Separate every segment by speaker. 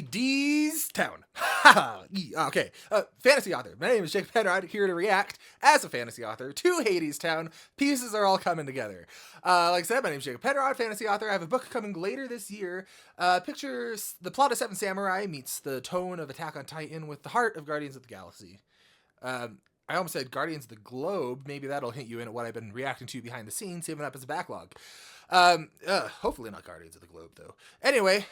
Speaker 1: Hadestown. Okay. Fantasy author. My name is Jacob Penrod, here to react as a fantasy author to Hadestown. Pieces are all coming together. Like I said, my name is Jacob Penrod, fantasy author. I have a book coming later this year. Pictures the plot of Seven Samurai meets the tone of Attack on Titan with the heart of Guardians of the Galaxy. I almost said Guardians of the Globe. Maybe that'll hint you in at what I've been reacting to behind the scenes, saving up as a backlog. Hopefully not Guardians of the Globe, though. Anyway,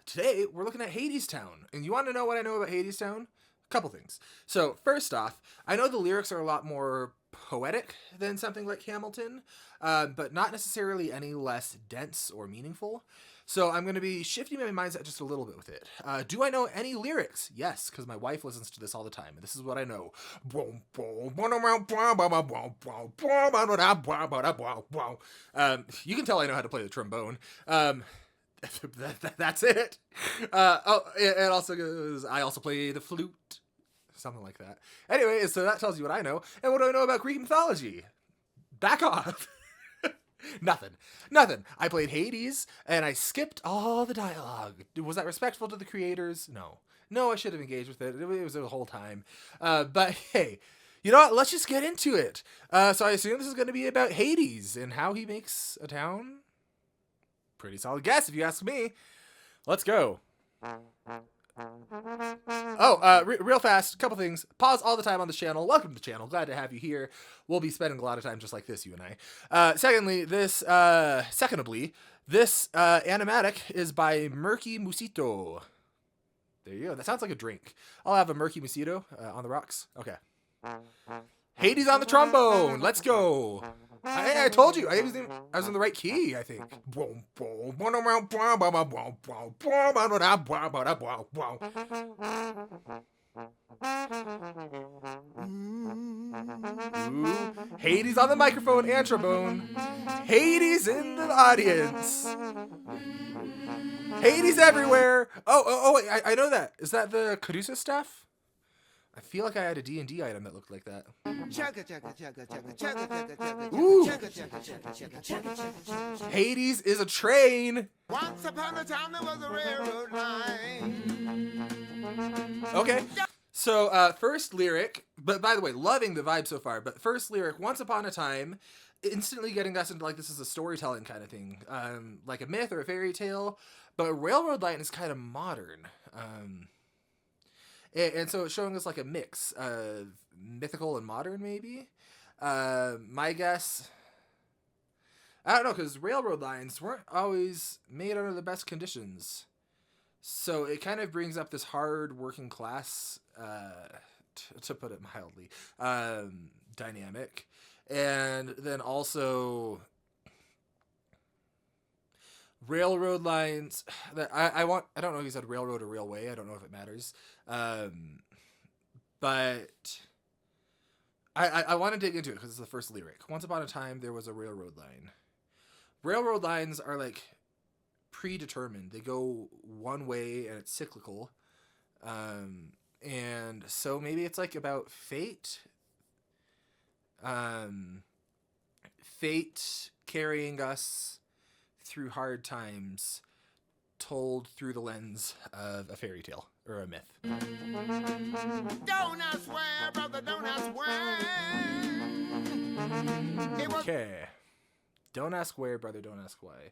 Speaker 1: today we're looking at Hadestown. And you want to know what I know about Hadestown? A couple things. So, first off, I know the lyrics are a lot more poetic than something like Hamilton, but not necessarily any less dense or meaningful. So I'm going to be shifting my mindset just a little bit with it. Do I know any lyrics? Yes, because my wife listens to this all the time, and this is what I know. You can tell I know how to play the trombone. That's it. It also goes, I also play the flute. Something like that. Anyway, so that tells you what I know. And what do I know about Greek mythology? Back off. Nothing. I played Hades, and I skipped all the dialogue. Was that respectful to the creators? No, I should have engaged with it. It was the whole time. But hey, you know what? Let's just get into it. So I assume this is going to be about Hades and how he makes a town. Pretty solid guess, if you ask me. Let's go. Real fast, couple things. Pause all the time on this channel. Welcome to the channel. Glad to have you here. We'll be spending a lot of time just like this, you and I. Secondly, this animatic is by Murky Musito. There you go. That sounds like a drink. I'll have a Murky Musito on the rocks. Okay. Hades on the trombone. Let's go. I told you. I was in the right key, I think. Ooh. Hades on the microphone and trombone. Hades in the audience. Hades everywhere. Wait, I know that. Is that the Caduceus stuff? I feel like I had a D&D item that looked like that. Ooh. Hades is a train.
Speaker 2: Once upon a time there was a railroad line.
Speaker 1: Okay. So, first lyric, but by the way, loving the vibe so far, but first lyric, once upon a time, instantly getting us into like this is a storytelling kind of thing, like a myth or a fairy tale, but Railroad Line is kind of modern. And so it's showing us like a mix of mythical and modern, maybe. My guess, I don't know, because railroad lines weren't always made under the best conditions. So it kind of brings up this hard working class, to put it mildly, dynamic. And then also railroad lines that I don't know if he said railroad or railway. I don't know if it matters. But I want to dig into it because it's the first lyric. Once upon a time, there was a railroad line. Railroad lines are like predetermined. They go one way and it's cyclical. And so maybe it's like about fate. Fate carrying us through hard times, told through the lens of a fairy tale or a myth.
Speaker 2: Don't I swear, brother, don't I swear.
Speaker 1: Okay. Don't ask where, brother, don't ask why.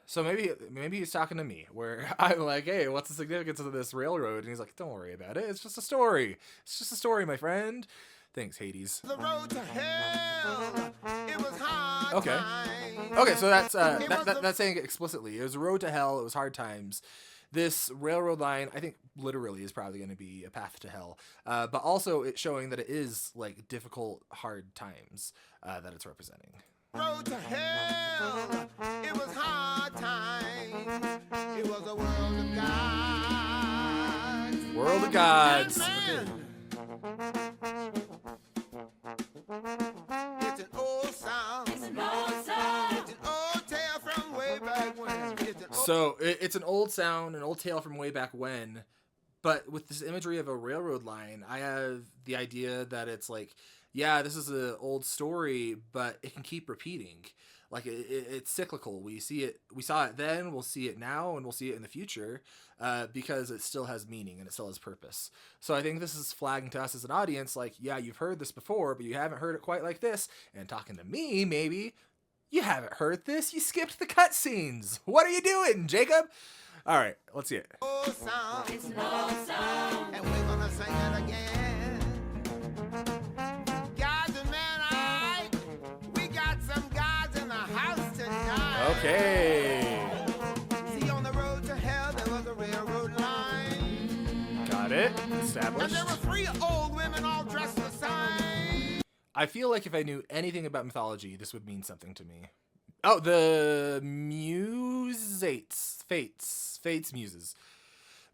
Speaker 1: So maybe he's talking to me, where I'm like, hey, what's the significance of this railroad? And he's like, don't worry about it. It's just a story. It's just a story, my friend. Thanks, Hades.
Speaker 2: The road to hell, it was hard.
Speaker 1: Okay.
Speaker 2: Times.
Speaker 1: Okay, so that's saying it explicitly. It was a road to hell. It was hard times. This railroad line, I think, literally is probably going to be a path to hell. But also, it's showing that it is like difficult, hard times that it's representing.
Speaker 2: Road to hell, it was hard times. It was a world of gods.
Speaker 1: World of gods.
Speaker 2: It's an old song. It's an old song. It's an old tale from way back when.
Speaker 1: So it's an old sound, an old tale from way back when. But with this imagery of a railroad line, I have the idea that it's like, yeah, this is an old story, but it can keep repeating. Like it's cyclical. We saw it then, we'll see it now, and we'll see it in the future, because it still has meaning and it still has purpose. So I think this is flagging to us as an audience, like, yeah, you've heard this before, but you haven't heard it quite like this. And talking to me, maybe, you haven't heard this. You skipped the cutscenes. What are you doing, Jacob? All right, let's see it.
Speaker 2: It's an old song, and we're gonna sing it again. Guys and men, alright, we got some guys in the house tonight.
Speaker 1: Okay.
Speaker 2: See, on the road to hell, there was a railroad line.
Speaker 1: Got it.
Speaker 2: And
Speaker 1: Established.
Speaker 2: there were 3 old women all dressed the same.
Speaker 1: I feel like if I knew anything about mythology, this would mean something to me. Oh, the Muses.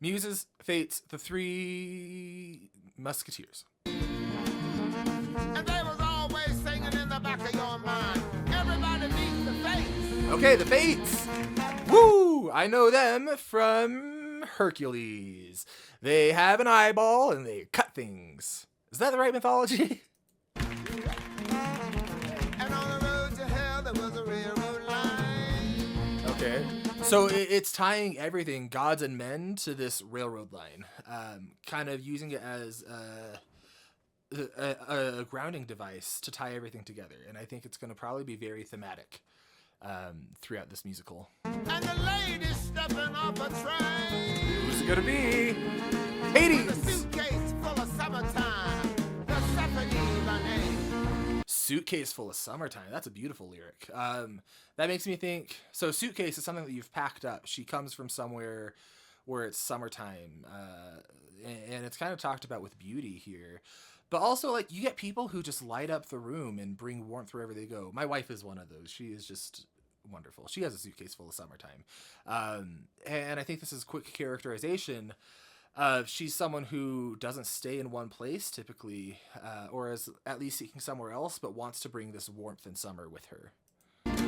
Speaker 1: Muses, Fates, the 3 Musketeers.
Speaker 2: And they was always singing in the back of your mind. Everybody meet the Fates.
Speaker 1: Okay, the Fates. Woo! I know them from Hercules. They have an eyeball and they cut things. Is that the right mythology?
Speaker 2: And on the road to hell, there was a railroad line.
Speaker 1: Okay. So it's tying everything, gods and men, to this railroad line. Kind of using it as a grounding device to tie everything together. And I think it's going to probably be very thematic throughout this musical.
Speaker 2: And the ladies stepping off a train.
Speaker 1: Who's it going to be?
Speaker 2: The
Speaker 1: Hades!
Speaker 2: suitcase full of summertime. The Stephanie by name.
Speaker 1: Suitcase full of summertime. That's a beautiful lyric. That makes me think, so suitcase is something that you've packed up. She comes from somewhere where it's summertime. And it's kind of talked about with beauty here. But also, like, you get people who just light up the room and bring warmth wherever they go. My wife is one of those. She is just wonderful. She has a suitcase full of summertime. And I think this is quick characterization. She's someone who doesn't stay in one place typically, or is at least seeking somewhere else, but wants to bring this warmth in summer with her.
Speaker 2: And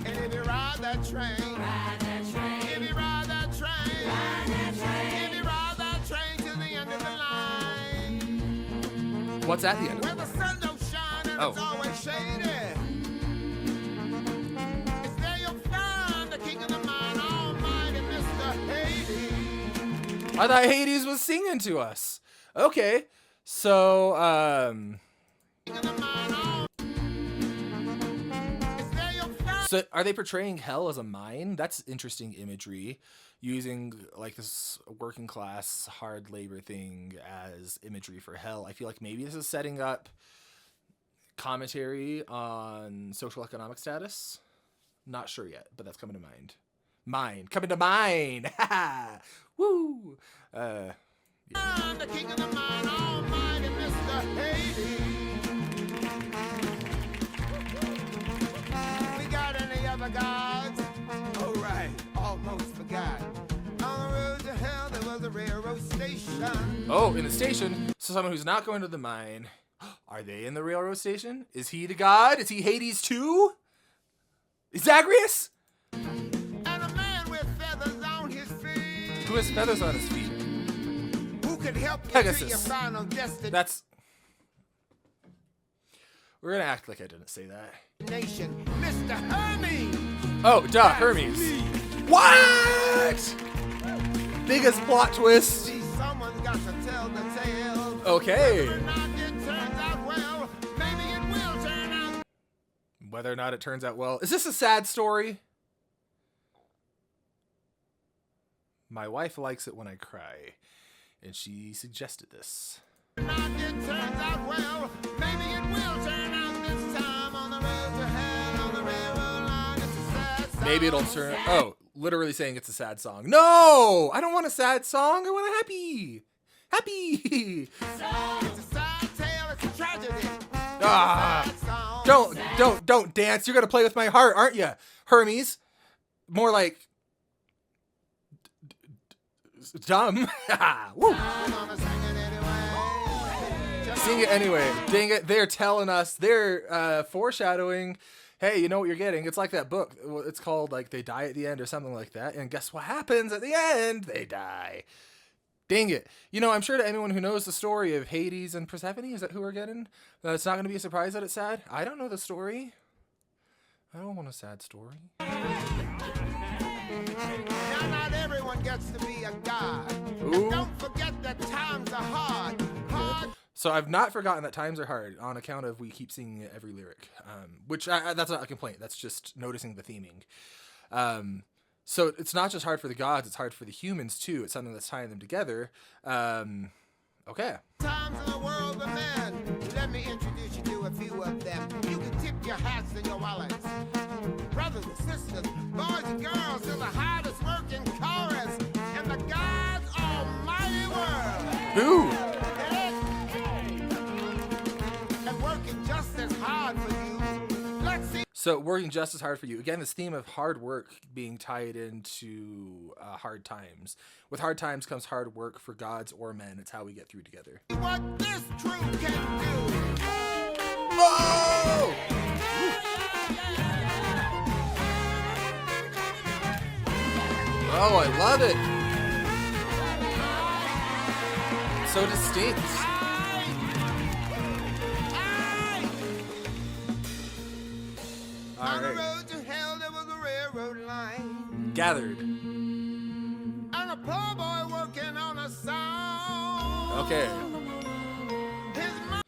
Speaker 2: if you ride that train, if you ride that train, if you ride that train to the end of the line,
Speaker 1: What's at the end
Speaker 2: where
Speaker 1: of
Speaker 2: the
Speaker 1: it?
Speaker 2: sun don't shine and it's always shady, it's there you'll find the king of the mine, almighty Mr. Hades.
Speaker 1: I thought Hades was singing to us. Okay. So,
Speaker 2: King of the mine, it's there you'll find.
Speaker 1: so are they portraying hell as a mine? That's interesting imagery, using like this working class hard labor thing as imagery for hell. I feel like maybe this is setting up commentary on social economic status. Not sure yet, but that's coming to mind. Coming to mind. Woo.
Speaker 2: The king of the mine, almighty Mr. Hades. We got any other gods? Oh, right, almost forgot. On the road to hell, there was a railroad station.
Speaker 1: Oh, in the station. So someone who's not going to the mine. Are they in the railroad station? Is he the god? Is he Hades too? Is Zagreus?
Speaker 2: And a man with feathers on his feet.
Speaker 1: Who has feathers on his feet?
Speaker 2: Who could help you to
Speaker 1: Pegasus.
Speaker 2: your final destination?
Speaker 1: That's... We're gonna act like I didn't say that.
Speaker 2: Mr. Hermes.
Speaker 1: Oh, duh, Hermes. What? Biggest plot twist.
Speaker 2: See, someone's got to tell the tale.
Speaker 1: Okay.
Speaker 2: Whether or not it turns out well, maybe it will turn out.
Speaker 1: Whether or not it turns out well. Is this a sad story? My wife likes it when I cry, and she suggested this.
Speaker 2: Not it turns out well, maybe it will turn out this time on the road to hell, on the railroad line. It's a sad song.
Speaker 1: Maybe it'll turn... Oh, literally saying it's a sad song. No! I don't want a sad song. I want a happy. Happy.
Speaker 2: It's a sad tale, it's a tragedy.
Speaker 1: Ah.
Speaker 2: It's a sad song.
Speaker 1: Don't dance. You're going to play with my heart, aren't you, Hermes? More like... dumb. Woo.
Speaker 2: We're gonna sing it anyway. Just
Speaker 1: Sing it anyway. Dang it. They're telling us. They're foreshadowing. Hey, you know what you're getting. It's like that book. It's called like They Die at the End or something like that. And guess what happens at the end? They die. Dang it. You know, I'm sure to anyone who knows the story of Hades and Persephone, is that who we're getting? It's not going to be a surprise that it's sad. I don't know the story. I don't want a sad story.
Speaker 2: Now not everyone gets to be a god.
Speaker 1: Ooh.
Speaker 2: And don't forget that times are hard. Hard.
Speaker 1: So I've not forgotten that times are hard on account of we keep singing every lyric, which that's not a complaint. That's just noticing the theming. So it's not just hard for the gods, it's hard for the humans too. It's something that's tying them together. Okay.
Speaker 2: Times in the world of men. Let me introduce you to a few of them. You can tip your hats and your wallets. Brothers and sisters, boys and girls, to the hardest working chorus in the God's almighty world.
Speaker 1: Who?
Speaker 2: And working just as hard for you. Let's see.
Speaker 1: So working just as hard for you. Again, this theme of hard work being tied into hard times. With hard times comes hard work for gods or men. It's how we get through together.
Speaker 2: What this truth can do.
Speaker 1: Whoa! Oh, I love it. So distinct.
Speaker 2: On the
Speaker 1: All right.
Speaker 2: road to hell, there was a railroad line.
Speaker 1: Gathered.
Speaker 2: And a poor boy working on a song.
Speaker 1: Okay.
Speaker 2: His mom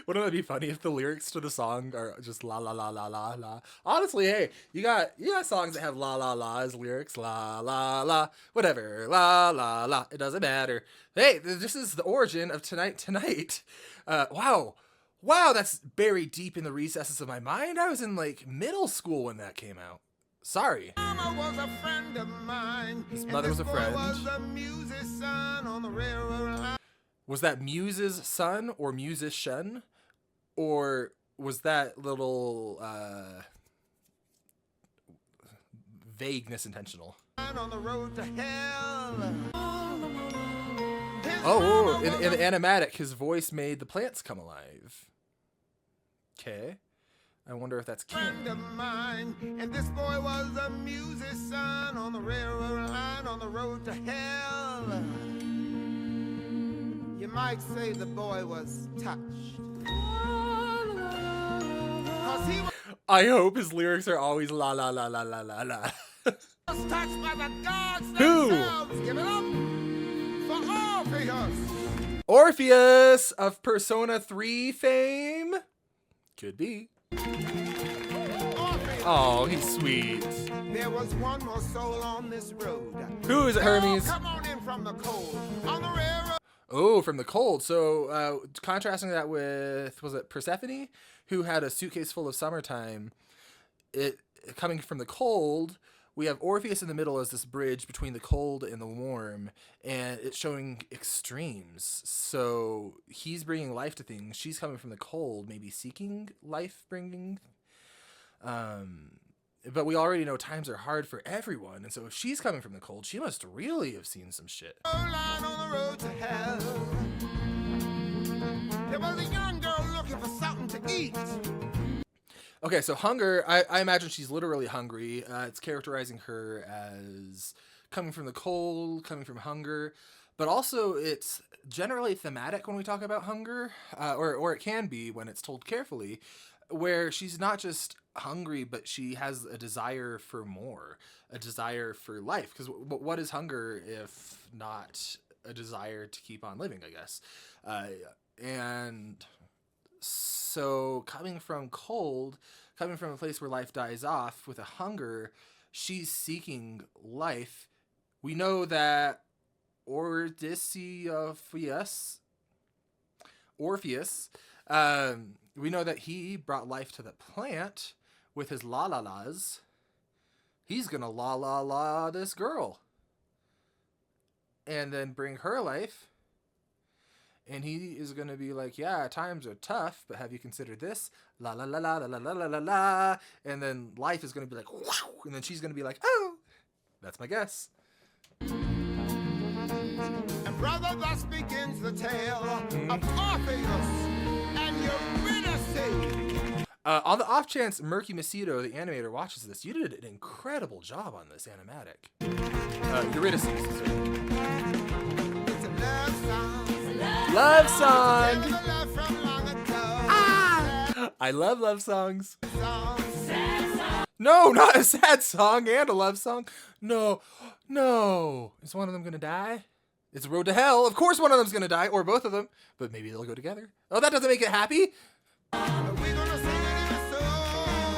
Speaker 1: Wouldn't it be funny if the lyrics to the song are just la la la la la la? Honestly, hey, you got songs that have la la la as lyrics, la la la, whatever, la la la. It doesn't matter. Hey, this is the origin of Tonight. Wow, that's buried deep in the recesses of my mind. I was in like middle school when that came out. Sorry.
Speaker 2: mama was a friend of mine.
Speaker 1: His
Speaker 2: And
Speaker 1: mother
Speaker 2: this
Speaker 1: was a
Speaker 2: boy
Speaker 1: friend.
Speaker 2: was a musician on the railroad line.
Speaker 1: Was that Muse's son or musician? Or was that little vagueness intentional?
Speaker 2: On the road to hell. His
Speaker 1: Oh,
Speaker 2: mama
Speaker 1: in the animatic, his voice made the plants come alive. Okay. I wonder if that's
Speaker 2: friend
Speaker 1: canon.
Speaker 2: of mine, and this boy was a musician on the railroad line on the road to hell. You might say the boy was touched. 'Cause he
Speaker 1: I hope his lyrics are always la la la la la la la.
Speaker 2: was touched by the gods
Speaker 1: Who?
Speaker 2: themselves. Give it up for Orpheus.
Speaker 1: Orpheus of Persona 3 fame? Could be.
Speaker 2: Orpheus.
Speaker 1: Oh, he's sweet.
Speaker 2: There was one more soul on this road.
Speaker 1: Who is it, Hermes?
Speaker 2: Oh, come on in from the cold on the railroad.
Speaker 1: Oh, from the cold. So, contrasting that with, was it Persephone, who had a suitcase full of summertime? It coming from the cold. We have Orpheus in the middle as this bridge between the cold and the warm, and it's showing extremes. So he's bringing life to things. She's coming from the cold, maybe seeking life bringing. But we already know times are hard for everyone, and so if she's coming from the cold, she must really have seen some shit.
Speaker 2: Line on the road to hell. There was a young girl looking for something to eat.
Speaker 1: Okay, so hunger, I imagine she's literally hungry. It's characterizing her as coming from the cold, coming from hunger, but also it's generally thematic when we talk about hunger, or it can be when it's told carefully, where she's not just hungry, but she has a desire for more, a desire for life. Because what is hunger if not a desire to keep on living, I guess? And so coming from cold, coming from a place where life dies off with a hunger, she's seeking life. We know that Orpheus, we know that he brought life to the plant with his la la las. He's gonna la la la this girl and then bring her life. And he is going to be like, yeah, times are tough, but have you considered this? La la la la la la la la la la. And then life is going to be like, wow. And then she's going to be like, oh. That's my guess.
Speaker 2: And brother, thus begins the tale of Orpheus and Eurydice.
Speaker 1: On the off chance Murky Macedo, the animator, watches this, you did an incredible job on this animatic. Eurydice.
Speaker 2: It's a love song.
Speaker 1: Love song.
Speaker 2: Tale of a love from long ago.
Speaker 1: I love love songs.
Speaker 2: Song.
Speaker 1: No, not a sad song and a love song. No. Is one of them gonna die? It's Road to Hell. Of course one of them's gonna die, or both of them. But maybe they'll go together. Oh, that doesn't make it happy.
Speaker 2: But we're gonna sing it in a song.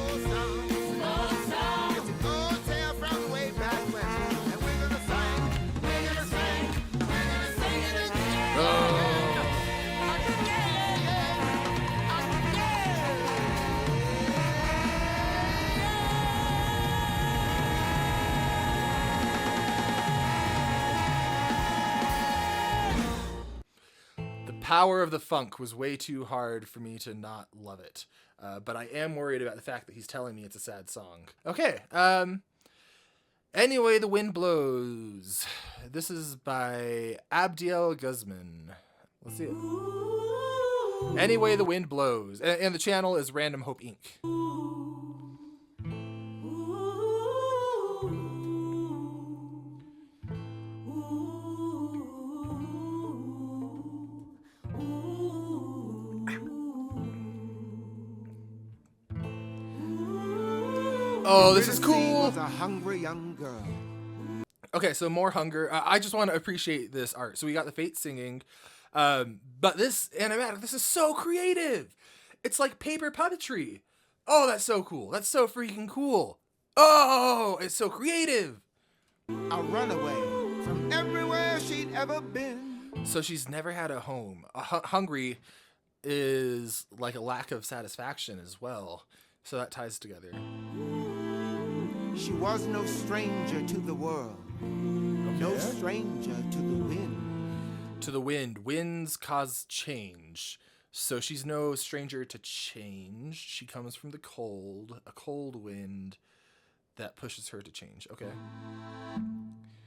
Speaker 2: It's an old song. It's an old tale from way back when. And we're gonna sing it again.
Speaker 1: The power of the funk was way too hard for me to not love it. But I am worried about the fact that he's telling me it's a sad song. Okay. Anyway, the Wind Blows. This is by Abdiel Guzman. Let's see it. Anyway, the Wind Blows. And the channel is Random Hope Inc. Oh, this is cool.
Speaker 2: Was a hungry young girl.
Speaker 1: Okay, so more hunger. I just want to appreciate this art. So we got the Fate singing, but this animatic, this is so creative. It's like paper puppetry. Oh, that's so cool. That's so freaking cool. Oh, it's so creative.
Speaker 2: A runaway from everywhere she'd ever been.
Speaker 1: So she's never had a home. Hungry is like a lack of satisfaction as well. So that ties together.
Speaker 2: She was no stranger to the world. No stranger to the wind.
Speaker 1: To the wind. Winds cause change. So she's no stranger to change. She comes from the cold, a cold wind that pushes her to change. Okay.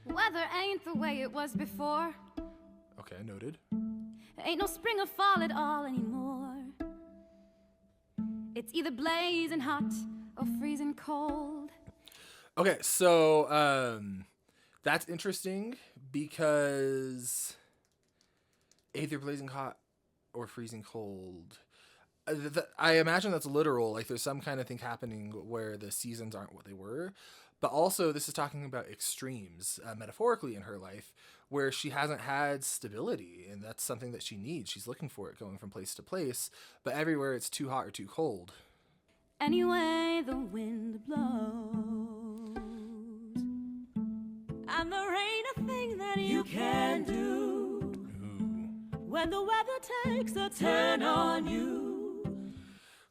Speaker 3: Weather ain't the way it was before.
Speaker 1: Okay, noted.
Speaker 3: Ain't no spring or fall at all anymore. It's either blazing hot or freezing cold.
Speaker 1: Okay, so that's interesting because either blazing hot or freezing cold. I imagine that's literal. Like there's some kind of thing happening where the seasons aren't what they were. But also this is talking about extremes, metaphorically in her life, where she hasn't had stability. And that's something that she needs. She's looking for it, going from place to place. But everywhere it's too hot or too cold.
Speaker 3: Anyway, the wind blows. And there ain't a thing that you can do.
Speaker 1: Ooh.
Speaker 3: When the weather takes a turn on you.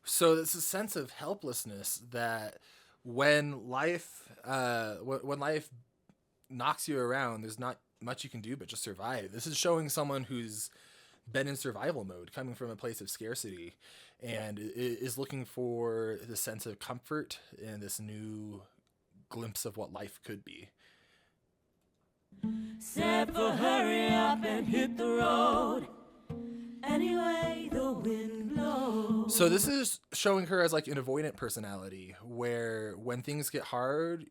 Speaker 1: So it's a sense of helplessness that when life knocks you around, there's not much you can do but just survive. This is showing someone who's been in survival mode, coming from a place of scarcity, and is looking for the sense of comfort and this new glimpse of what life could be.
Speaker 3: Except for hurry up and hit the road. Anyway, the wind blows.
Speaker 1: So this is showing her as like an avoidant personality, where when things get hard,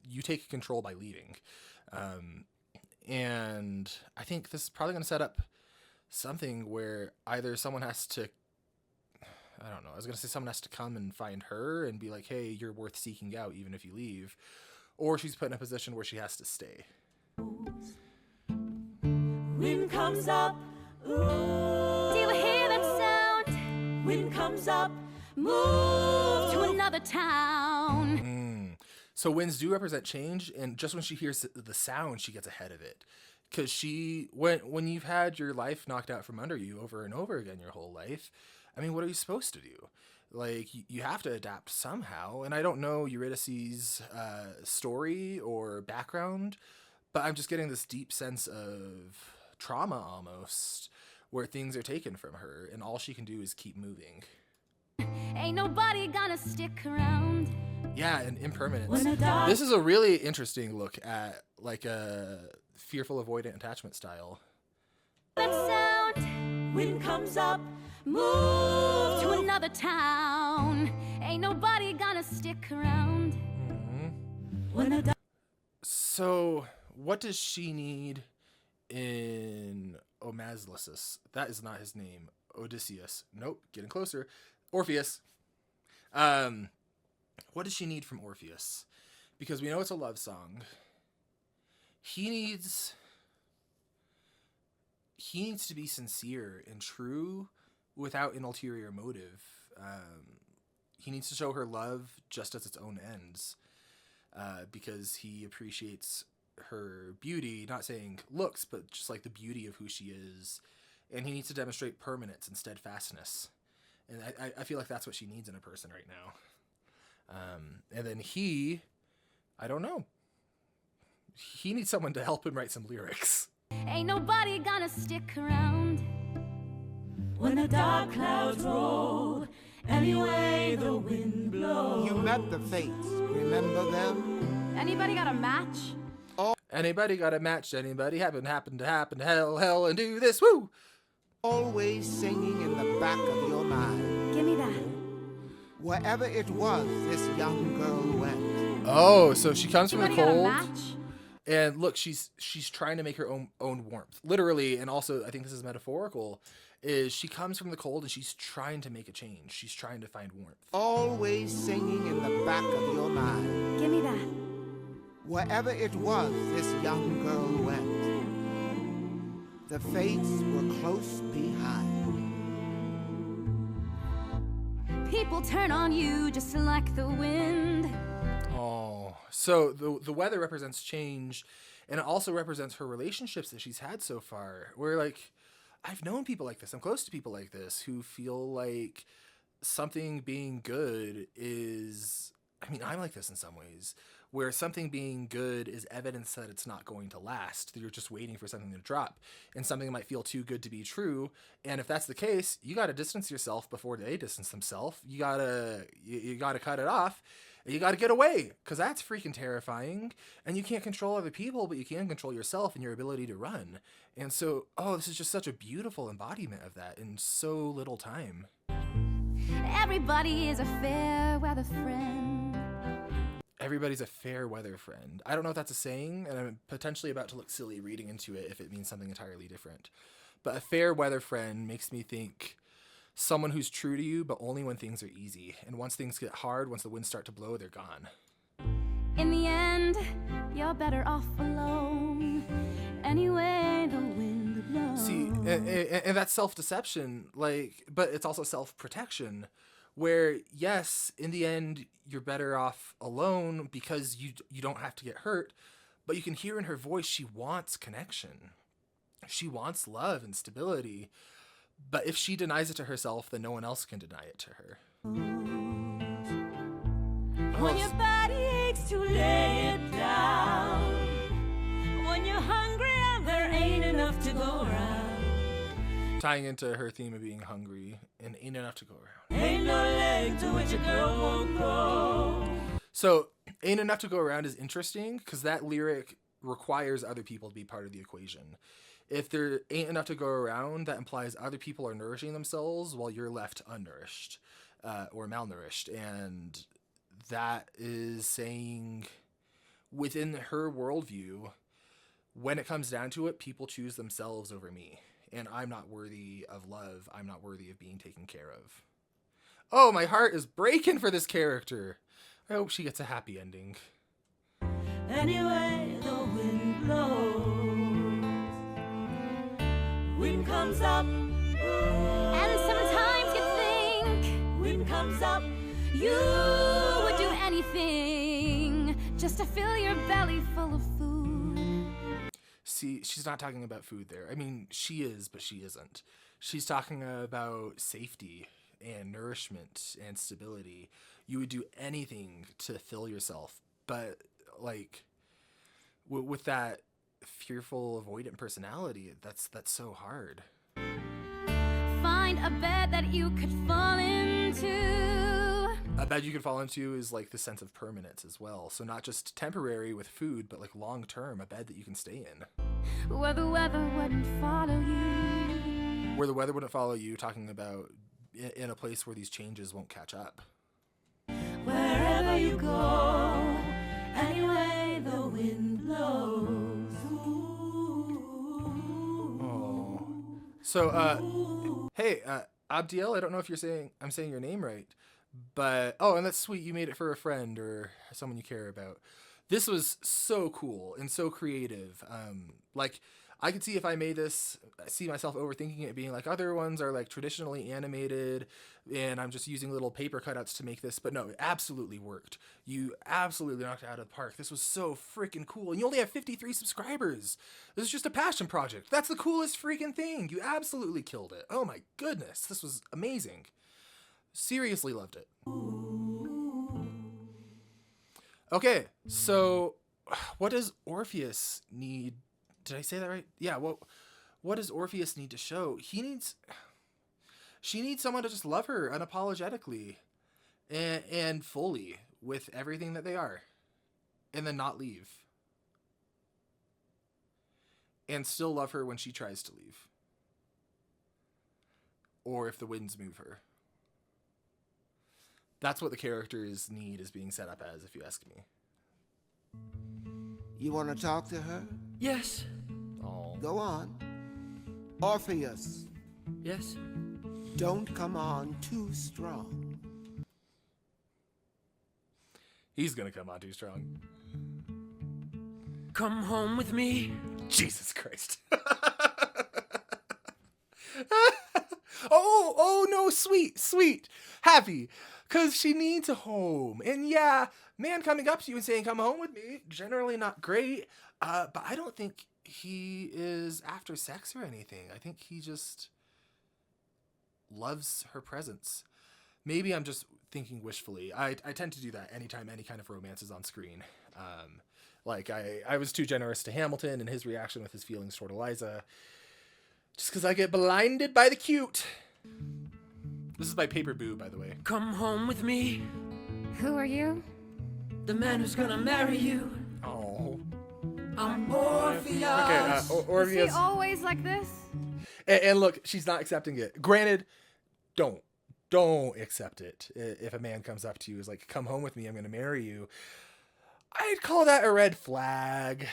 Speaker 1: you take control by leaving. And I think this is probably going to set up something where either someone has to, I don't know, I was going to say someone has to come and find her and be like, hey, you're worth seeking out even if you leave. Or she's put in a position where she has to stay.
Speaker 3: Wind comes up. Ooh. Do you hear that sound? Wind comes up. Move to another town.
Speaker 1: So winds do represent change, and just when she hears the sound, she gets ahead of it. Because when you've had your life knocked out from under you over and over again your whole life, I mean, what are you supposed to do? Like, you have to adapt somehow. And I don't know Eurydice's story or background, but I'm just getting this deep sense of trauma almost, where things are taken from her, and all she can do is keep moving.
Speaker 3: Ain't nobody gonna stick around.
Speaker 1: Yeah, and impermanence. This is a really interesting look at like a fearful avoidant attachment style.
Speaker 3: That sound. Wind comes up. Move move to another town. Ain't nobody gonna stick around. When the
Speaker 1: So, what does she need in Omazlysus? That is not his name. Odysseus. Nope, getting closer. Orpheus. What does she need from Orpheus? Because we know it's a love song. He needs to be sincere and true without an ulterior motive. He needs to show her love just as its own ends. Because he appreciates her beauty, not saying looks, but just like the beauty of who she is. And he needs to demonstrate permanence and steadfastness. And I feel like that's what she needs in a person right now. And then I don't know. He needs someone to help him write some lyrics.
Speaker 3: ain't nobody gonna stick around. When the dark clouds roll, anyway the wind blows.
Speaker 2: You met the Fates, remember them?
Speaker 3: Anybody got a match?
Speaker 1: Anybody got a match? Anybody happen to hell and do this? Woo!
Speaker 2: Always singing in the back of your mind.
Speaker 3: Give me that.
Speaker 2: Wherever it was, this young girl went.
Speaker 1: Oh, so she comes from the
Speaker 3: Anybody got a
Speaker 1: cold.
Speaker 3: match?
Speaker 1: And look, she's trying to make her own warmth, literally, and also I think this is metaphorical. Is she comes from the cold and she's trying to make a change. She's trying to find warmth.
Speaker 2: Always singing in the back of your mind.
Speaker 3: Give me that.
Speaker 2: Wherever it was, this young girl went. The Fates were close behind.
Speaker 3: People turn on you just like the wind.
Speaker 1: Oh, so the weather represents change, and it also represents her relationships that she's had so far. Where like, I've known people like this. I'm close to people like this who feel like something being good is. I mean, I'm like this in some ways, where something being good is evidence that it's not going to last. You're just waiting for something to drop, and something might feel too good to be true. And if that's the case, you got to distance yourself before they distance themselves. You gotta cut it off. You got to get away, because that's freaking terrifying. And you can't control other people, but you can control yourself and your ability to run. And so, this is just such a beautiful embodiment of that in so little time.
Speaker 3: Everybody is a fair weather friend.
Speaker 1: Everybody's a fair weather friend. I don't know if that's a saying, and I'm potentially about to look silly reading into it if it means something entirely different. But a fair weather friend makes me think someone who's true to you, but only when things are easy. And once things get hard, once the winds start to blow, they're gone.
Speaker 3: In the end, you're better off alone. Anyway, the wind blows.
Speaker 1: See, and that's self-deception, but it's also self-protection. Where, yes, in the end, you're better off alone because you don't have to get hurt, but you can hear in her voice she wants connection. She wants love and stability, but if she denies it to herself, then no one else can deny it to her.
Speaker 3: When your body aches to lay it down. When you're hungry and there ain't enough to go around.
Speaker 1: Tying into her theme of being hungry and ain't enough to go around.
Speaker 3: Ain't no leg to which a girl won't go.
Speaker 1: So, ain't enough to go around is interesting because that lyric requires other people to be part of the equation. If there ain't enough to go around, that implies other people are nourishing themselves while you're left unnourished or malnourished. And that is saying within her worldview, when it comes down to it, people choose themselves over me. And I'm not worthy of love. I'm not worthy of being taken care of. Oh, my heart is breaking for this character. I hope she gets a happy ending.
Speaker 3: Anyway, the wind blows. Wind comes up. And sometimes you think, wind comes up, you would do anything just to fill your belly full of food.
Speaker 1: See, she's not talking about food there. I mean, she is, but she isn't. She's talking about safety and nourishment and stability. You would do anything to fill yourself, but with that fearful, avoidant personality, that's so hard.
Speaker 3: Find a bed that you could fall into.
Speaker 1: A bed you could fall into is like the sense of permanence as well. So not just temporary with food, but like long term, a bed that you can stay in.
Speaker 3: Where the weather wouldn't follow you.
Speaker 1: Where the weather wouldn't follow you, talking about in a place where these changes won't catch up.
Speaker 4: Wherever you go, anyway the wind blows.
Speaker 1: Oh. So, hey, Abdiel, I don't know if I'm saying your name right, but, oh, and that's sweet. You made it for a friend or someone you care about. This was so cool and so creative. Like, I could see if I made this, see myself overthinking it, being like other ones are like traditionally animated and I'm just using little paper cutouts to make this. But no, it absolutely worked. You absolutely knocked it out of the park. This was so freaking cool. And you only have 53 subscribers. This is just a passion project. That's the coolest freaking thing. You absolutely killed it. Oh my goodness. This was amazing. Seriously loved it. Okay, so what does Orpheus need? Did I say that right? Yeah, what does Orpheus need to show? She needs someone to just love her unapologetically and fully with everything that they are. And then not leave. And still love her when she tries to leave. Or if the winds move her. That's what the character's need is being set up as, if you ask me.
Speaker 2: You want to talk to her?
Speaker 5: Yes.
Speaker 1: Oh.
Speaker 2: Go on. Orpheus,
Speaker 5: Yes.
Speaker 2: don't come on too strong.
Speaker 1: He's gonna come on too strong.
Speaker 5: Come home with me.
Speaker 1: Jesus Christ. Oh no, sweet, happy, because she needs a home. And yeah, man coming up to you and saying, come home with me, generally not great, but I don't think he is after sex or anything. I think he just loves her presence. Maybe I'm just thinking wishfully. I tend to do that anytime any kind of romance is on screen. Like, I was too generous to Hamilton and his reaction with his feelings toward Eliza. Just because I get blinded by the cute. This is by Paper Boo, by the way.
Speaker 5: Come home with me.
Speaker 3: Who are you?
Speaker 5: The man who's gonna marry you.
Speaker 1: Oh.
Speaker 5: I'm Orpheus.
Speaker 1: Okay,
Speaker 3: Is he
Speaker 1: Orpheus.
Speaker 3: always like this?
Speaker 1: And look, she's not accepting it. Granted, don't accept it. If a man comes up to you, is like, come home with me, I'm going to marry you. I'd call that a red flag.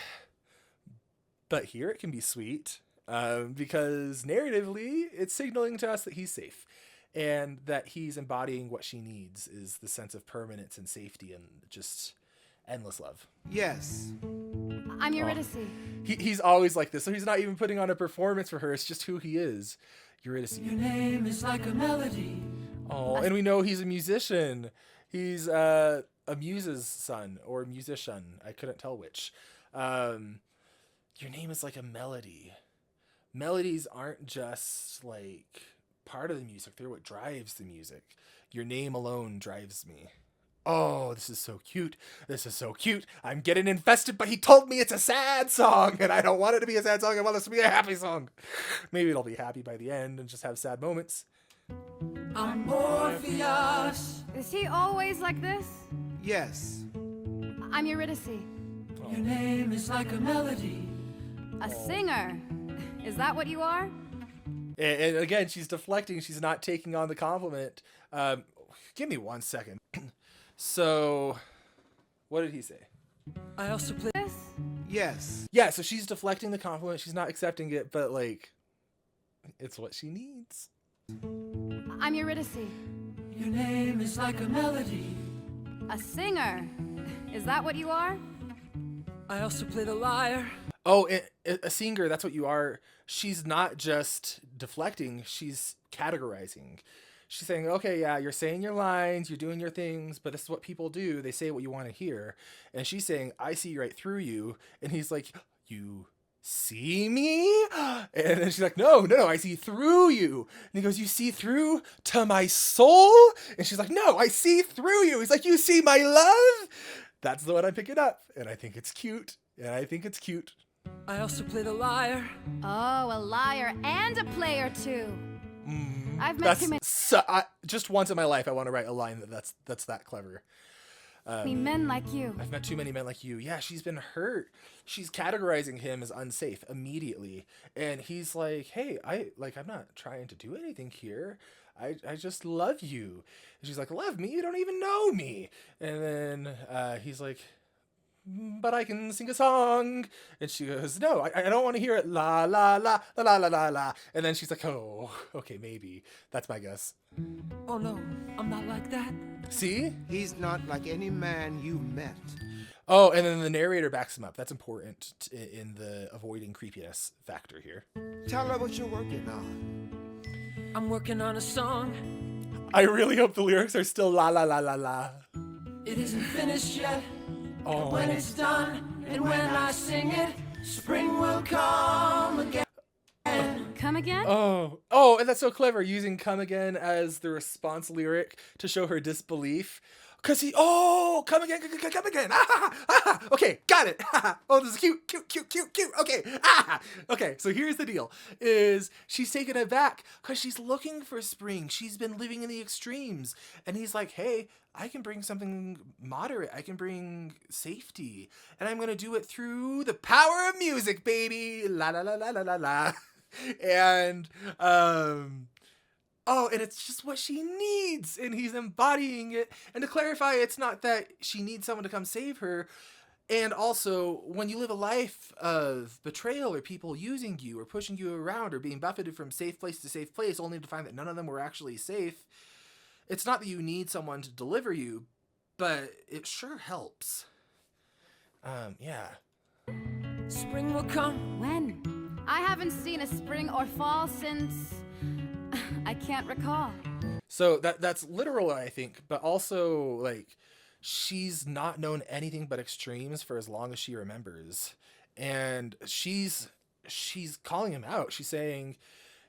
Speaker 1: But here it can be sweet. Because narratively, it's signaling to us that he's safe. And that he's embodying what she needs is the sense of permanence and safety and just endless love.
Speaker 2: Yes.
Speaker 3: I'm Eurydice.
Speaker 1: He's always like this. So he's not even putting on a performance for her. It's just who he is. Eurydice.
Speaker 5: Your name is like a melody.
Speaker 1: Oh, and we know he's a musician. He's a muse's son or musician. I couldn't tell which. Your name is like a melody. Melodies aren't just like part of the music. They're what drives the music. Your name alone drives me. Oh, this is so cute. This is so cute. I'm getting invested, but he told me it's a sad song, and I don't want it to be a sad song. I want this to be a happy song. Maybe it'll be happy by the end and just have sad moments.
Speaker 5: I'm Orpheus.
Speaker 3: Is he always like this?
Speaker 2: Yes.
Speaker 3: I'm Eurydice.
Speaker 5: Your name is like a melody.
Speaker 3: A singer. Is that what you are?
Speaker 1: And again, she's deflecting. She's not taking on the compliment. Give me 1 second. So, what did he say?
Speaker 5: I also play.
Speaker 3: This?
Speaker 2: Yes.
Speaker 1: Yeah, so she's deflecting the compliment. She's not accepting it, but like, it's what she needs.
Speaker 3: I'm Eurydice.
Speaker 5: Your name is like a melody.
Speaker 3: A singer. Is that what you are?
Speaker 5: I also play the lyre.
Speaker 1: Oh, a singer, that's what you are. She's not just deflecting, she's categorizing. She's saying, okay, yeah, you're saying your lines, you're doing your things, but this is what people do. They say what you want to hear. And she's saying, I see right through you. And he's like, you see me? And then she's like, no, I see through you. And he goes, you see through to my soul? And she's like, no, I see through you. He's like, you see my love? That's the one I'm picking up. And I think it's cute.
Speaker 5: I also play the lyre.
Speaker 3: Oh, a liar and a player too. I've met
Speaker 1: That's
Speaker 3: too
Speaker 1: just once in my life I want to write a line that's that clever.
Speaker 3: many men like you.
Speaker 1: I've met too many men like you. Yeah, she's been hurt. She's categorizing him as unsafe immediately. And he's like, hey, I'm not trying to do anything here. I just love you. And she's like, love me? You don't even know me. And then he's like, but I can sing a song. And she goes, no, I don't want to hear it. La, la, la, la, la, la, la, la. And then she's like, oh, okay, maybe. That's my guess.
Speaker 5: Oh no, I'm not like that.
Speaker 1: See?
Speaker 2: He's not like any man you met.
Speaker 1: Oh, and then the narrator backs him up. That's important in the avoiding creepiness factor here.
Speaker 2: Tell her what you're working on.
Speaker 5: I'm working on a song.
Speaker 1: I really hope the lyrics are still la, la, la, la, la.
Speaker 5: It isn't finished yet.
Speaker 1: Oh.
Speaker 5: When it's done, and when I sing it, spring will come again.
Speaker 3: Come again?
Speaker 1: Oh, and that's so clever, using come again as the response lyric to show her disbelief. Cause come again, come again. Okay, got it. Oh, this is cute. Okay, okay. So here's the deal: is she's taken aback because she's looking for spring. She's been living in the extremes, and he's like, "Hey, I can bring something moderate. I can bring safety, and I'm gonna do it through the power of music, baby. La la la la la la la." And oh, and it's just what she needs, and he's embodying it. And to clarify, it's not that she needs someone to come save her. And also, when you live a life of betrayal or people using you or pushing you around or being buffeted from safe place to safe place, only to find that none of them were actually safe, it's not that you need someone to deliver you, but it sure helps. Yeah.
Speaker 5: Spring will come.
Speaker 3: When? I haven't seen a spring or fall since... I can't recall.
Speaker 1: So that's literal, I think, but also, like, she's not known anything but extremes for as long as she remembers. And she's calling him out. She's saying,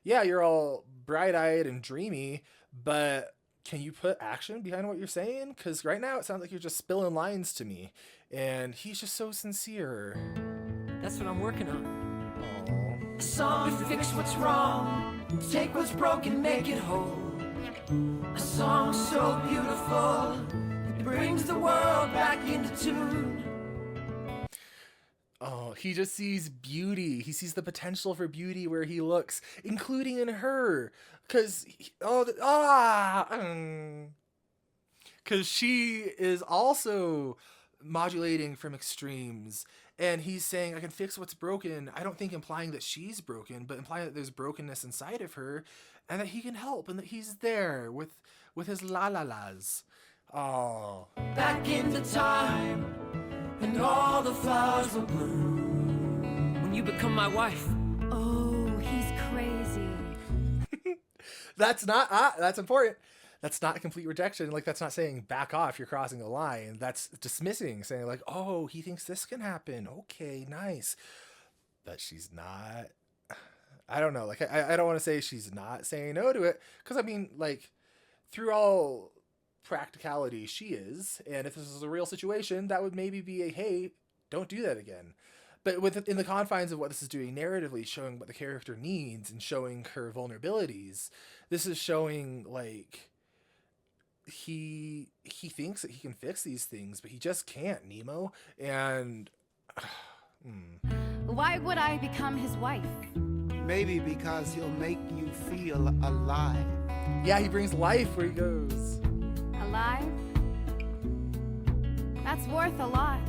Speaker 1: yeah, you're all bright-eyed and dreamy, but can you put action behind what you're saying? Because right now it sounds like you're just spilling lines to me. And he's just so sincere.
Speaker 5: That's what I'm working on.
Speaker 1: Aww.
Speaker 5: A song to fix what's wrong. Take what's broken, make it whole. A song so beautiful, it brings the world back into tune.
Speaker 1: Oh, he just sees beauty. He sees the potential for beauty where he looks, including in her. Because she is also modulating from extremes. And he's saying, I can fix what's broken. I don't think implying that she's broken, but implying that there's brokenness inside of her and that he can help and that he's there with his la-la-las. Oh.
Speaker 5: Back into time, and all the flowers will bloom. When you become my wife.
Speaker 3: Oh, he's crazy.
Speaker 1: That's important. That's not complete rejection. Like, that's not saying back off, you're crossing the line. That's dismissing, saying like, oh, he thinks this can happen. Okay, nice. But she's not. I don't know. Like, I don't want to say she's not saying no to it. Because, I mean, like, through all practicality, she is. And if this is a real situation, that would maybe be a, hey, don't do that again. But in the confines of what this is doing narratively, showing what the character needs and showing her vulnerabilities, this is showing, like, he thinks that he can fix these things, but he just can't, Nemo. And
Speaker 3: Why would I become his wife?
Speaker 2: Maybe because he'll make you feel alive.
Speaker 1: yeah, he brings life where he goes.
Speaker 3: Alive? That's worth a lot.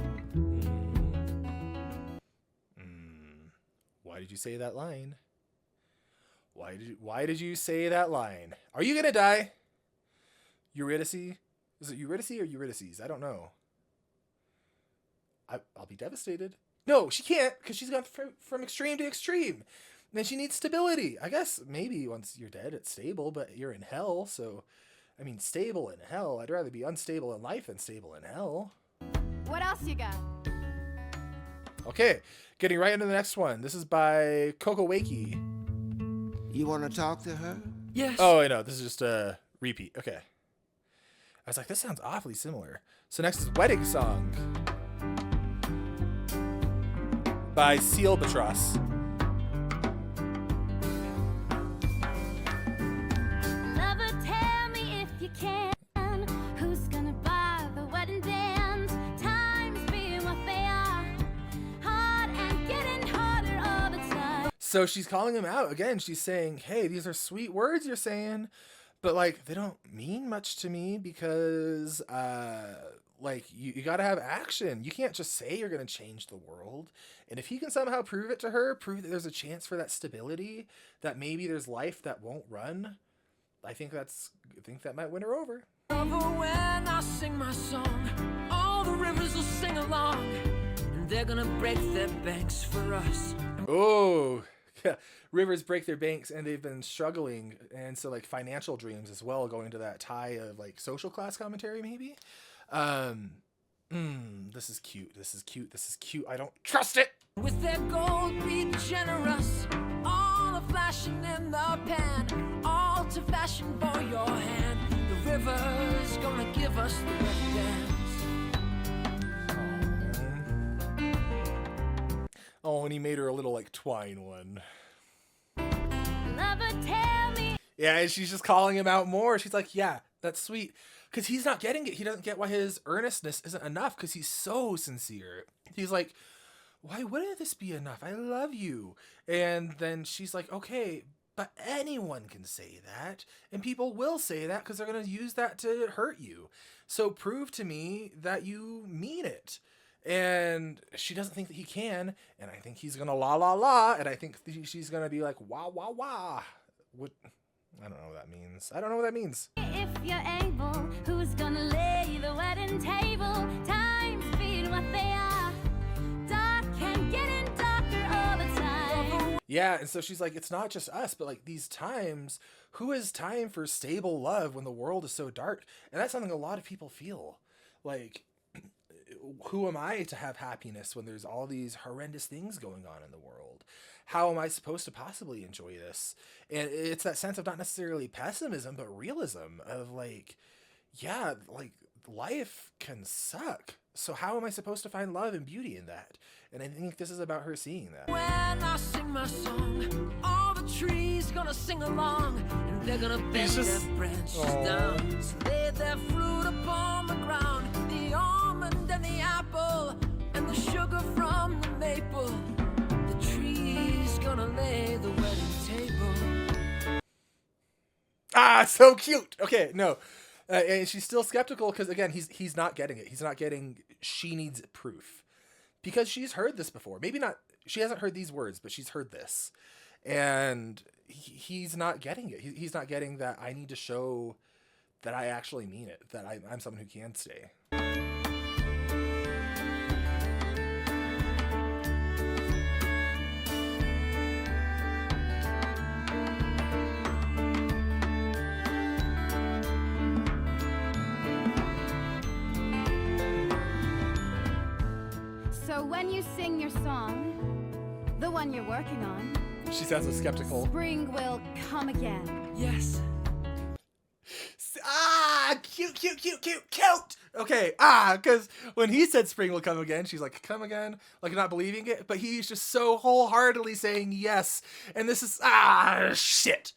Speaker 1: Why did you say that line? Why did you say that line? Are you gonna die? Eurydice? Is it Eurydice or Eurydices? I don't know. I'll be devastated. No, she can't, because she's gone from extreme to extreme. And she needs stability. I guess maybe once you're dead, it's stable, but you're in hell, so... I mean, stable in hell. I'd rather be unstable in life than stable in hell.
Speaker 3: What else you got?
Speaker 1: Okay, getting right into the next one. This is by Coco Wakey.
Speaker 2: You want to talk to her?
Speaker 5: Yes.
Speaker 1: Oh, I know. This is just a repeat. Okay. I was like, this sounds awfully similar. So next is Wedding Song by Seal Batross.
Speaker 3: Lover, tell me if you can. Who's gonna buy the wedding dance? Times being what they are. Hard and getting harder all the time.
Speaker 1: So she's calling him out again. She's saying, hey, these are sweet words you're saying, but like they don't mean much to me because like you got to have action. You can't just say you're going to change the world. And if he can somehow prove it to her, prove that there's a chance for that stability, that maybe there's life that won't run, I think that might win her over.
Speaker 5: When I sing my song, all the rivers will sing along, and they're gonna break their banks for us.
Speaker 1: Oh, yeah. Rivers break their banks, and they've been struggling, and so like financial dreams as well, going to that tie of like social class commentary maybe. This is cute. This is cute. This is cute. I don't trust it.
Speaker 5: With their gold, be generous. All the flashing in the pan, all to fashion for your hand. The river's gonna give us the wet dance.
Speaker 1: Oh, and he made her a little like twine one.
Speaker 3: Lover, tell me.
Speaker 1: Yeah, and she's just calling him out more. She's like, yeah, that's sweet. Because he's not getting it. He doesn't get why his earnestness isn't enough because he's so sincere. He's like, why wouldn't this be enough? I love you. And then she's like, okay, but anyone can say that. And people will say that because they're going to use that to hurt you. So prove to me that you mean it. And she doesn't think that he can. And I think he's going to la la la. And I think she's going to be like, wah wah wah. What? I don't know what that means. I don't know what that means.
Speaker 3: If you're able, who's gonna lay the wedding table? Times being what they are, dark and getting darker all the time.
Speaker 1: Yeah, and so she's like, it's not just us, but like these times, who has time for stable love when the world is so dark? And that's something a lot of people feel. Like, who am I to have happiness when there's all these horrendous things going on in the world? How am I supposed to possibly enjoy this? And it's that sense of not necessarily pessimism, but realism of like, yeah, like life can suck. So how am I supposed to find love and beauty in that? And I think this is about her seeing that.
Speaker 5: When I sing my song, all the trees gonna sing along, and they're gonna bend their branches down, so lay their fruit upon the ground. The almond and the apple, and the sugar from the maple. The trees gonna lay the wedding table.
Speaker 1: Ah, so cute. Okay, no. And she's still skeptical because, again, he's not getting it. He's not getting, she needs proof. Because she's heard this before. Maybe not, she hasn't heard these words, but she's heard this. And he's not getting it. He's not getting that I need to show that I actually mean it, that I'm someone who can stay.
Speaker 3: So when you sing your song, the one you're working on,
Speaker 1: She sounds so skeptical.
Speaker 3: spring will come again.
Speaker 5: Yes.
Speaker 1: Ah, cute. Okay, because when he said spring will come again, she's like, come again? Like, not believing it, but he's just so wholeheartedly saying yes. And this is, shit.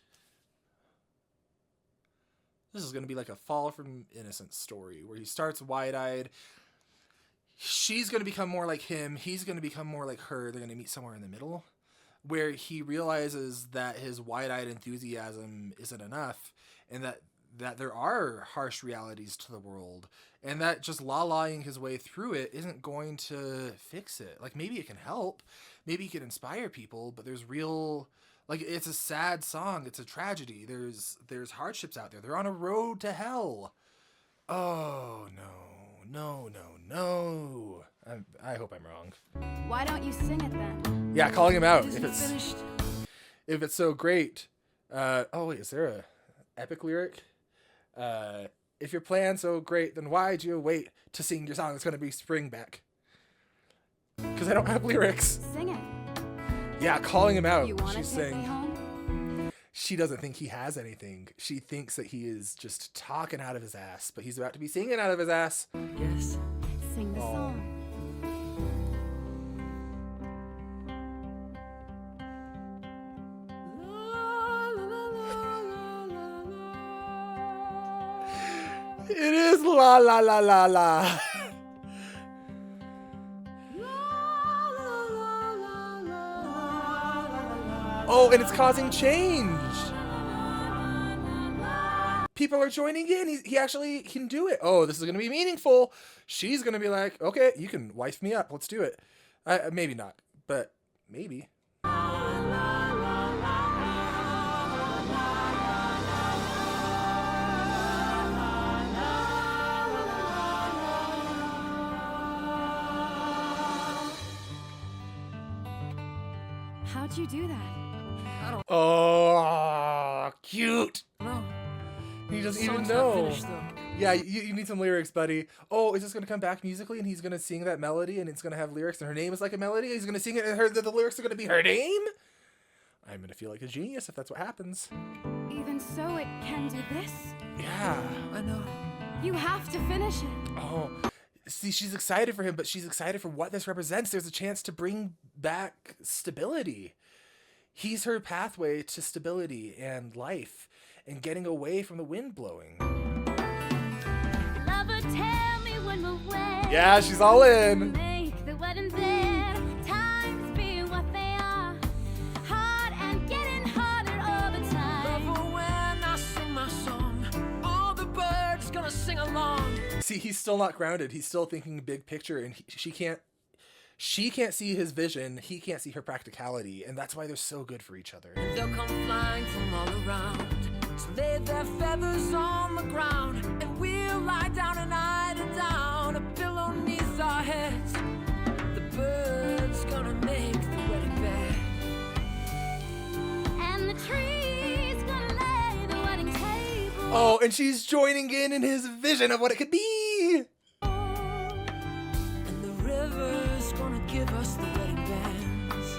Speaker 1: This is going to be like a fall from innocence story where he starts wide-eyed. She's going to become more like him. He's going to become more like her. They're going to meet somewhere in the middle where he realizes that his wide-eyed enthusiasm isn't enough and that there are harsh realities to the world and that just la-laing his way through it isn't going to fix it. Like, maybe it can help. Maybe it can inspire people, but there's real... Like, it's a sad song. It's a tragedy. There's hardships out there. They're on a road to hell. Oh, no. I hope I'm wrong.
Speaker 3: Why don't you sing it then?
Speaker 1: Yeah, calling him out.
Speaker 5: Isn't it finished?
Speaker 1: If it's so great. Oh, wait, is there a epic lyric? If your plan's so great, then why'd you wait to sing your song? It's going to be spring back. Because I don't have lyrics.
Speaker 3: Sing it.
Speaker 1: Yeah, calling him out.
Speaker 3: You want to
Speaker 1: She's
Speaker 3: take me
Speaker 1: saying
Speaker 3: home?
Speaker 1: she doesn't think he has anything. She thinks that he is just talking out of his ass, but he's about to be singing out of his ass.
Speaker 5: Yes.
Speaker 3: Sing the song.
Speaker 1: It is la la la la la. Oh, and it's causing change. people are joining in. He actually can do it. Oh, this is going to be meaningful. She's going to be like, okay, you can wife me up. Let's do it. Maybe not, but maybe.
Speaker 3: How'd you do that?
Speaker 1: Oh, cute.
Speaker 5: No.
Speaker 1: He doesn't even
Speaker 5: Song's not
Speaker 1: know.
Speaker 5: finished, though.
Speaker 1: Yeah, you need some lyrics, buddy. Oh, is this going to come back musically and he's going to sing that melody and it's going to have lyrics and her name is like a melody? He's going to sing it and the lyrics are going to be her name? I'm going to feel like a genius if that's what happens.
Speaker 3: Even so, it can do this.
Speaker 1: Yeah.
Speaker 5: I know.
Speaker 3: You have to finish it.
Speaker 1: Oh, see, she's excited for him, but she's excited for what this represents. There's a chance to bring back stability. He's her pathway to stability and life and getting away from the wind blowing.
Speaker 3: Lover, tell me when we're wed.
Speaker 1: Yeah, she's all in.
Speaker 3: Make the wedding there. Times be what they are. Hard and getting harder all the time.
Speaker 5: Lover, when I sing my song, all the birds gonna sing along.
Speaker 1: See, he's still not grounded. He's still thinking big picture, and she can't see his vision. He can't see her practicality, and that's why they're so good for each other.
Speaker 5: They'll come flying from all around to lay their feathers on the ground, and we'll lie down and idle down, a pillow neath our heads. The birds gonna make the wedding bed,
Speaker 3: And the tree's gonna lay the wedding table.
Speaker 1: Oh, and she's joining in his vision of what it could be.
Speaker 5: and the river's gonna give us the wedding bands.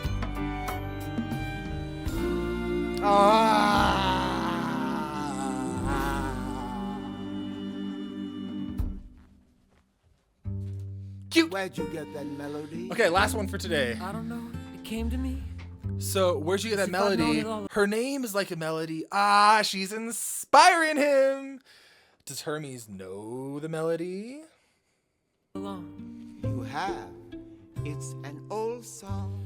Speaker 1: Cute.
Speaker 2: Where'd you get that melody?
Speaker 1: Okay, last one for today.
Speaker 5: I don't know, it came to me.
Speaker 1: So, where'd you get that
Speaker 5: If I'd known
Speaker 1: melody?
Speaker 5: it all-
Speaker 1: Her name is like a melody. She's inspiring him. Does Hermes know the melody?
Speaker 5: Along.
Speaker 2: You have. It's an old song.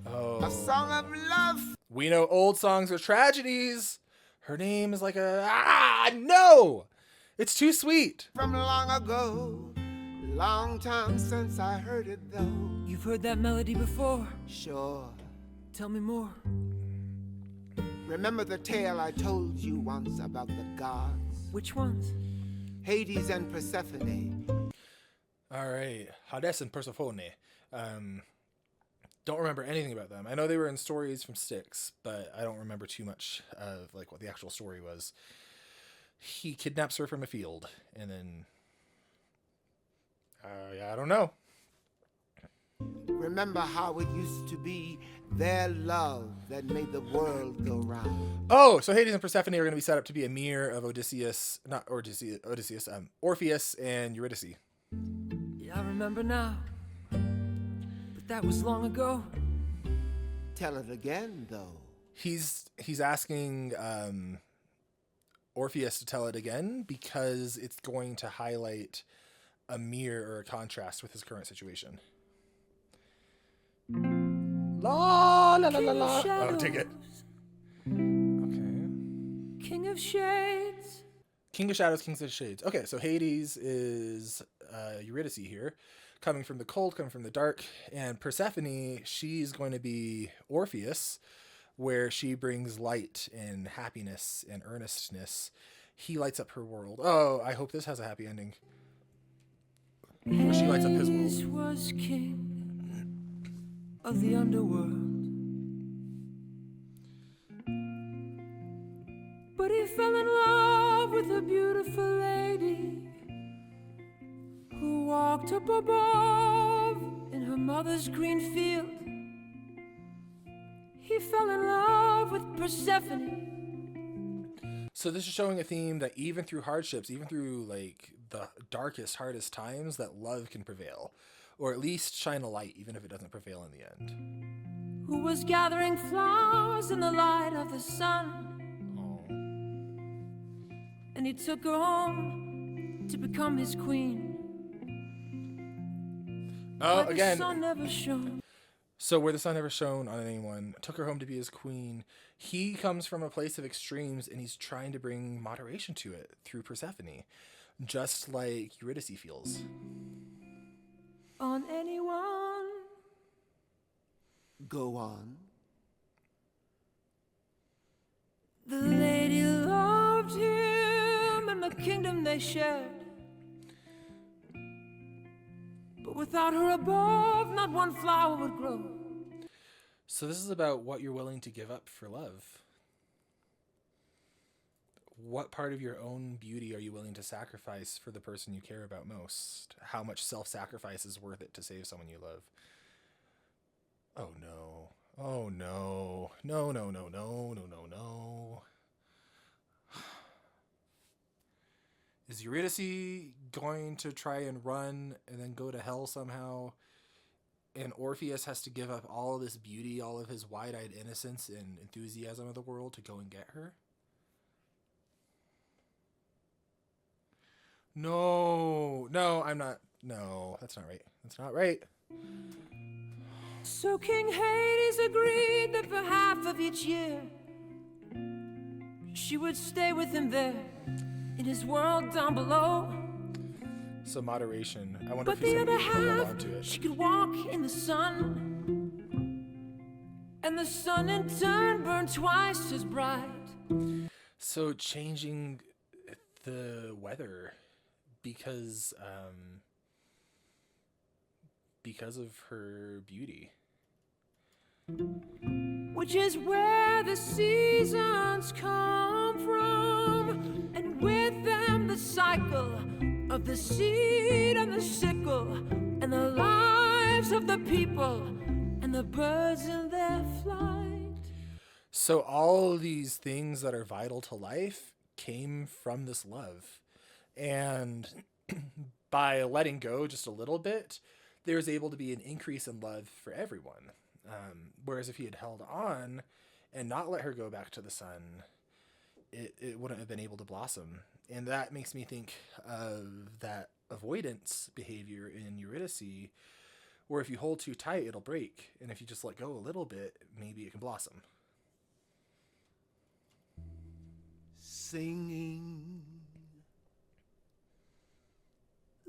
Speaker 1: Oh.
Speaker 2: A song of love.
Speaker 1: We know old songs are tragedies. Her name is like a... no! It's too sweet.
Speaker 2: From long ago. Long time since I heard it though.
Speaker 5: You've heard that melody before.
Speaker 2: Sure.
Speaker 5: Tell me more.
Speaker 2: Remember the tale I told you once about the gods?
Speaker 5: Which ones?
Speaker 2: Hades and Persephone.
Speaker 1: All right. Hades and Persephone. Don't remember anything about them. I know they were in stories from Styx, but I don't remember too much of like what the actual story was. He kidnaps her from a field, and then I don't know.
Speaker 2: Remember how it used to be their love that made the world go round.
Speaker 1: Oh, so Hades and Persephone are going to be set up to be a mirror of Orpheus and Eurydice.
Speaker 5: Yeah, I remember now. But that was long ago.
Speaker 2: Tell it again, though.
Speaker 1: He's asking Orpheus to tell it again because it's going to highlight a mirror or a contrast with his current situation. La la la la la. Oh, dig it. Okay.
Speaker 5: King of Shades.
Speaker 1: King of Shadows, King of Shades. Okay, so Hades is Eurydice here, coming from the cold, coming from the dark, and Persephone, she's going to be Orpheus, where she brings light and happiness and earnestness. He lights up her world. Oh, I hope this has a happy ending. Where she lights up his world.
Speaker 5: Hades was king of the underworld, but he fell in love with a beautiful lady who walked up above in her mother's green field. He fell in love with Persephone.
Speaker 1: So this is showing a theme that even through hardships, even through like the darkest, hardest times, that love can prevail. Or at least shine a light, even if it doesn't prevail in the end.
Speaker 5: Who was gathering flowers in the light of the sun,
Speaker 1: Oh.
Speaker 5: and he took her home to become his queen.
Speaker 1: Oh,
Speaker 5: Where
Speaker 1: again,
Speaker 5: the sun never shone.
Speaker 1: So where the sun never shone on anyone, took her home to be his queen. He comes from a place of extremes, and he's trying to bring moderation to it through Persephone, just like Eurydice feels.
Speaker 4: On anyone.
Speaker 2: Go on.
Speaker 4: The lady loved him and the kingdom they shared. But without her above, not one flower would grow.
Speaker 1: So this is about what you're willing to give up for love. What part of your own beauty are you willing to sacrifice for the person you care about most? How much self-sacrifice is worth it to save someone you love? Oh no. Oh no. No, no, no, no, no, no, no. Is Eurydice going to try and run and then go to hell somehow? And Orpheus has to give up all of this beauty, all of his wide-eyed innocence and enthusiasm of the world to go and get her? No, I'm not. No, that's not right. That's not right.
Speaker 4: So King Hades agreed that for half of each year she would stay with him there in his world down below.
Speaker 1: So moderation. I wonder
Speaker 4: But
Speaker 1: if he's
Speaker 4: the other
Speaker 1: going to hold
Speaker 4: half,
Speaker 1: on to it.
Speaker 4: she could walk in the sun, and the sun in turn burned twice as bright.
Speaker 1: So changing the weather because of her beauty.
Speaker 4: Which is where the seasons come from, and with them the cycle of the seed and the sickle, and the lives of the people and the birds in their flight.
Speaker 1: So all these things that are vital to life came from this love. And by letting go just a little bit, there was able to be an increase in love for everyone. Whereas if he had held on and not let her go back to the sun, it wouldn't have been able to blossom. And that makes me think of that avoidance behavior in Eurydice, where if you hold too tight, it'll break. And if you just let go a little bit, maybe it can blossom.
Speaker 2: Singing.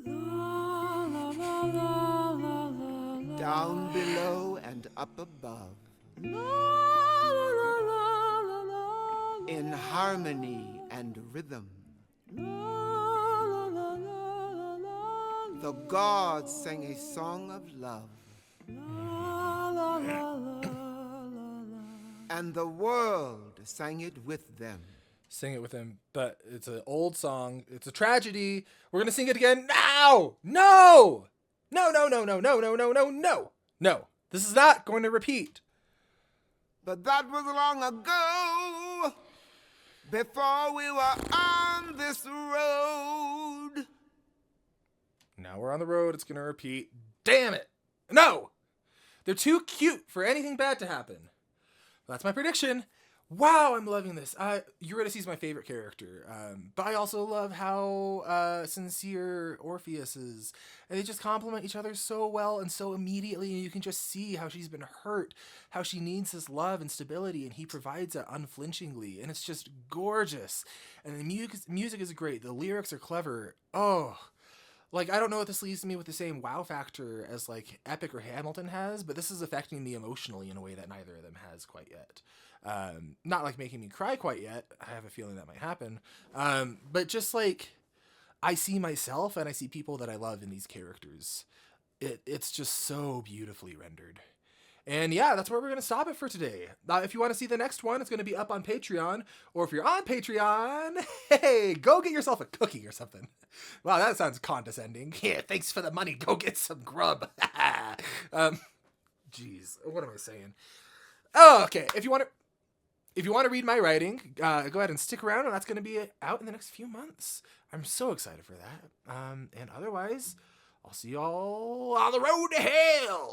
Speaker 4: La, la, la, la, la, la,
Speaker 2: Down below and up above.
Speaker 4: la, la, la, la, la, la,
Speaker 2: In harmony and rhythm.
Speaker 4: la, la, la, la, la,
Speaker 2: The gods sang a song of love.
Speaker 4: la, la, la, la, la.
Speaker 2: And the world sang it with them.
Speaker 1: Sing it with him, but it's an old song. It's a tragedy. We're gonna sing it again now. No. No. This is not going to repeat.
Speaker 2: But that was long ago, before we were on this road.
Speaker 1: Now we're on the road. It's gonna repeat. Damn it. No. They're too cute for anything bad to happen. That's my prediction. Wow, I'm loving this. Eurydice is my favorite character, but I also love how sincere Orpheus is. And they just complement each other so well and so immediately, and you can just see how she's been hurt, how she needs this love and stability, and he provides it unflinchingly, and it's just gorgeous. And the music is great. The lyrics are clever. Oh, like, I don't know if this leaves me with the same wow factor as, like, Epic or Hamilton has, but this is affecting me emotionally in a way that neither of them has quite yet. Not, like, making me cry quite yet. I have a feeling that might happen. But just, like, I see myself and I see people that I love in these characters. It's just so beautifully rendered. And yeah, that's where we're going to stop it for today. If you want to see the next one, it's going to be up on Patreon. Or if you're on Patreon, hey, go get yourself a cookie or something. Wow, that sounds condescending. Yeah, thanks for the money. Go get some grub. Jeez, what am I saying? Oh, okay. If you want to read my writing, go ahead and stick around, and that's going to be out in the next few months. I'm so excited for that. And otherwise, I'll see y'all on the road to hell.